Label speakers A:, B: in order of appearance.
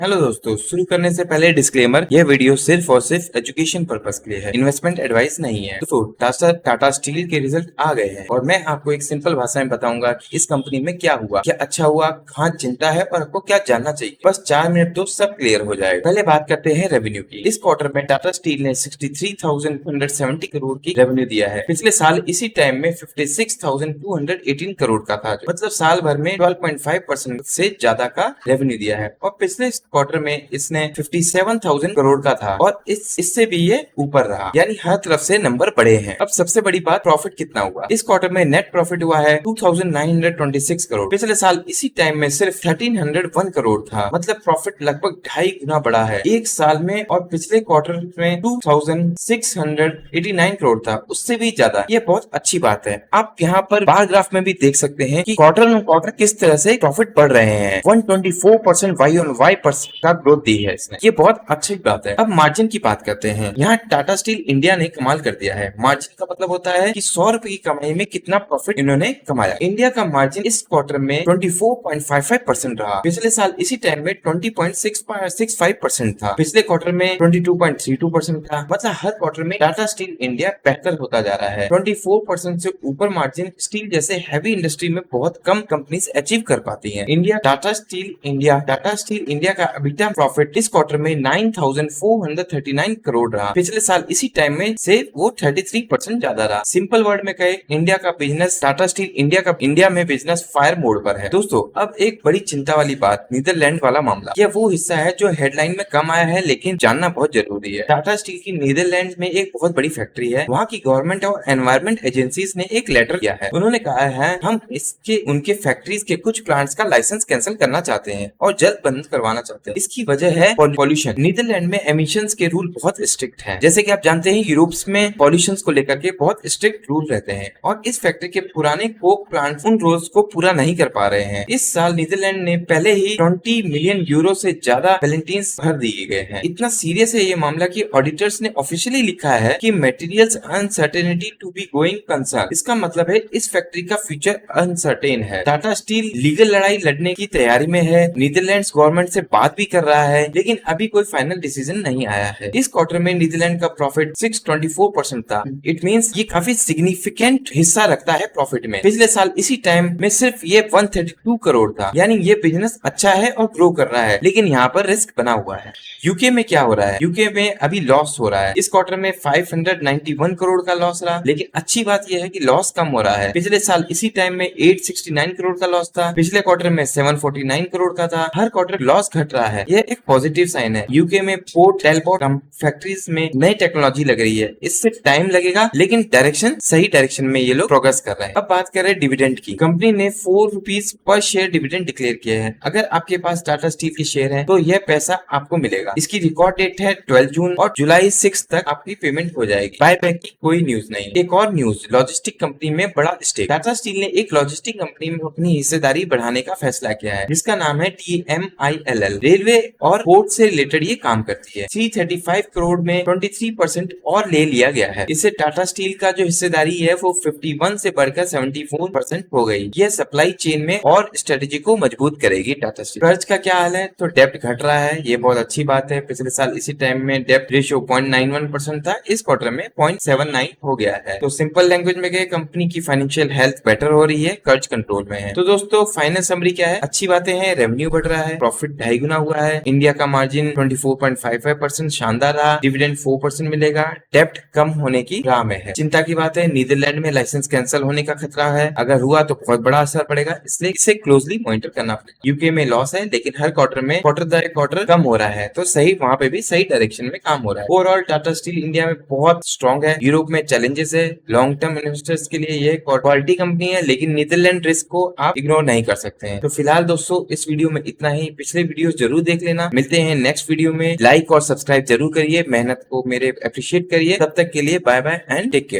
A: Hello दोस्तों, शुरू करने से पहले डिस्क्लेमर, यह वीडियो सिर्फ और सिर्फ एजुकेशन पर्पस के लिए है, इन्वेस्टमेंट एडवाइस नहीं है। दोस्तों, टाटा स्टील के रिजल्ट आ गए हैं और मैं आपको एक सिंपल भाषा में बताऊंगा कि इस कंपनी में क्या हुआ, क्या अच्छा हुआ, कहाँ चिंता है और आपको क्या जानना चाहिए। बस 4 मिनट तो सब क्लियर हो जाएगा। पहले बात करते हैं रेवेन्यू की। इस क्वार्टर में टाटा स्टील ने 63,270 करोड़ की रेवेन्यू दिया है। पिछले साल इसी टाइम में 56,218 करोड़ का था, मतलब साल भर में 12.5% से ज्यादा का रेवेन्यू दिया है। और पिछले क्वार्टर में इसने 57,000 करोड़ का था और इससे भी ये ऊपर रहा, यानी हर तरफ से नंबर बढ़े हैं। अब सबसे बड़ी बात, प्रॉफिट कितना हुआ। इस क्वार्टर में नेट प्रॉफिट हुआ है 2,926 करोड़। पिछले साल इसी टाइम में सिर्फ 1,301 करोड़ था, मतलब प्रॉफिट लगभग 2.5 गुना बढ़ा है एक साल में। और पिछले क्वार्टर में 2,689 करोड़ था, उससे भी ज्यादा। ये बहुत अच्छी बात है। आप यहाँ पर बार ग्राफ में भी देख सकते हैं कि क्वार्टर ऑन क्वार्टर किस तरह से प्रॉफिट बढ़ रहे हैं। 124% वाई ऑन वाई का ग्रोथ दी है इसने, ये बहुत अच्छी बात है। अब मार्जिन की बात करते हैं। यहाँ टाटा स्टील इंडिया ने कमाल कर दिया है। मार्जिन का मतलब होता है कि 100 रुपए की कमाई में कितना प्रॉफिट इन्होंने कमाया। इंडिया का मार्जिन इस क्वार्टर में 24.55% रहा। पिछले साल इसी टाइम में 20.65% था। पिछले क्वार्टर में 22.32% था। मतलब हर क्वार्टर में टाटा स्टील इंडिया बेहतर होता जा रहा है। 24% से ऊपर मार्जिन स्टील जैसे हैवी इंडस्ट्री में बहुत कम कंपनीज अचीव कर पाती हैं। टाटा स्टील इंडिया का EBITDA प्रॉफिट इस क्वार्टर में 9,439 करोड़ रहा। पिछले साल इसी टाइम में से वो 33% ज्यादा रहा। सिंपल वर्ड में कहे, इंडिया का बिजनेस, टाटा स्टील इंडिया में बिजनेस फायर मोड पर है। दोस्तों, अब एक बड़ी चिंता वाली बात, नीदरलैंड वाला मामला। यह वो हिस्सा है जो हेडलाइन में कम आया है, लेकिन जानना बहुत जरूरी है। टाटा स्टील की नीदरलैंड में एक बहुत बड़ी फैक्ट्री है। वहाँ की गवर्नमेंट और एनवायरमेंट एजेंसीज ने एक लेटर किया है। उन्होंने कहा है, हम उनके फैक्ट्रीज के कुछ प्लांट्स का लाइसेंस कैंसिल करना चाहते हैं और जल्द बंद करवाना चाहते हैं। इसकी वजह है पॉल्यूशन। नीदरलैंड में एमिशंस के रूल बहुत स्ट्रिक्ट हैं। जैसे कि आप जानते हैं, यूरोप में पॉल्यूशन को लेकर के बहुत स्ट्रिक्ट रूल रहते हैं और इस फैक्ट्री के पुराने कोक प्लांट उन रूल्स को पूरा नहीं कर पा रहे हैं। इस साल नीदरलैंड ने पहले ही 20 मिलियन यूरो से ज्यादा पेनल्टीज भर दिए गए हैं। इतना सीरियस है ये मामला कि ऑडिटर्स ने ऑफिशियली लिखा है कि materials uncertainty to be going concern. इसका मतलब है इस फैक्ट्री का फ्यूचर अनसर्टेन है। टाटा स्टील लीगल लड़ाई लड़ने की तैयारी में है। नीदरलैंड गवर्नमेंट से बात भी कर रहा है, लेकिन अभी कोई फाइनल डिसीजन नहीं आया है। इस क्वार्टर में नीदरलैंड का प्रॉफिट 624% था। इट मींस ये काफी सिग्निफिकेंट हिस्सा रखता है प्रॉफिट में। पिछले साल इसी टाइम में सिर्फ ये 132 करोड़ था, यानी ये बिजनेस अच्छा है और ग्रो कर रहा है, लेकिन यहाँ पर रिस्क बना हुआ है। यूके में क्या हो रहा है? यूके में अभी लॉस हो रहा है। इस क्वार्टर में 591 करोड़ का लॉस रहा, लेकिन अच्छी बात यह है कि लॉस कम हो रहा है। पिछले साल इसी टाइम में 869 करोड़ का लॉस था। पिछले क्वार्टर में 749 करोड़ का था। हर क्वार्टर लॉस घट रहा है, यह एक पॉजिटिव साइन है। यूके में पोर्ट टेलपोर्ट फैक्ट्रीज में नई टेक्नोलॉजी लग रही है। इससे टाइम लगेगा, लेकिन सही डायरेक्शन में ये लोग प्रोग्रेस कर रहे हैं। अब बात करें डिविडेंड की। कंपनी ने 4 rupees per share dividend declare किया है। अगर आपके पास टाटा स्टील के शेयर है तो यह पैसा आपको मिलेगा। इसकी रिकॉर्ड डेट है 12 जून और जुलाई 6 तक आपकी पेमेंट हो जाएगी। बायबैक की कोई न्यूज नहीं। एक और न्यूज, लॉजिस्टिक कंपनी में बड़ा स्टेक। टाटा स्टील ने एक लॉजिस्टिक कंपनी में अपनी हिस्सेदारी बढ़ाने का फैसला किया है, जिसका नाम है TMILL। रेलवे और पोर्ट से रिलेटेड ये काम करती है। 335 करोड़ में 23% और ले लिया गया है। इससे टाटा स्टील का जो हिस्सेदारी है वो 51 से बढ़कर 74% हो गई। यह सप्लाई चेन में और स्ट्रेटेजी को मजबूत करेगी टाटा स्टील। कर्ज का क्या हाल है? तो डेप्ट घट रहा है, ये बहुत अच्छी बात है। पिछले साल इसी टाइम में डेप्ट रेशियो 0.91% था, इस क्वार्टर में 0.79 हो गया है। तो सिंपल लैंग्वेज में कहे, कंपनी की फाइनेंशियल हेल्थ बेटर हो रही है, कर्ज कंट्रोल में है। तो दोस्तों, फाइनल समरी क्या है? अच्छी बातें हैं, रेवेन्यू बढ़ रहा है, प्रॉफिट 2.5 गुना हुआ है, इंडिया का मार्जिन 24.55% शानदार रहा, डिविडेंड 4% मिलेगा, डेप्ट कम होने की राह में है। चिंता की बात है, नीदरलैंड में लाइसेंस कैंसिल होने का खतरा है। अगर हुआ तो बहुत बड़ा असर पड़ेगा, इसलिए इसे क्लोजली मॉनिटर करना पड़ेगा। यूके में लॉस है, लेकिन हर क्वार्टर कम हो रहा है, तो सही वहाँ पे भी सही डायरेक्शन में काम हो रहा है। ओवरऑल टाटा स्टील इंडिया में बहुत स्ट्रॉन्ग है। यूरोप में चैलेंजेस है, लॉन्ग टर्म इन्वेस्टर्स के लिए ये क्वालिटी कंपनी है, लेकिन नीदरलैंड रिस्क को आप इग्नोर नहीं कर सकते हैं। तो फिलहाल दोस्तों, इस वीडियो में इतना ही। पिछले वीडियो जरूर देख लेना। मिलते हैं नेक्स्ट वीडियो में। लाइक और सब्सक्राइब जरूर करिए, मेहनत को मेरे अप्रिशिएट करिए। तब तक के लिए bye bye and take care.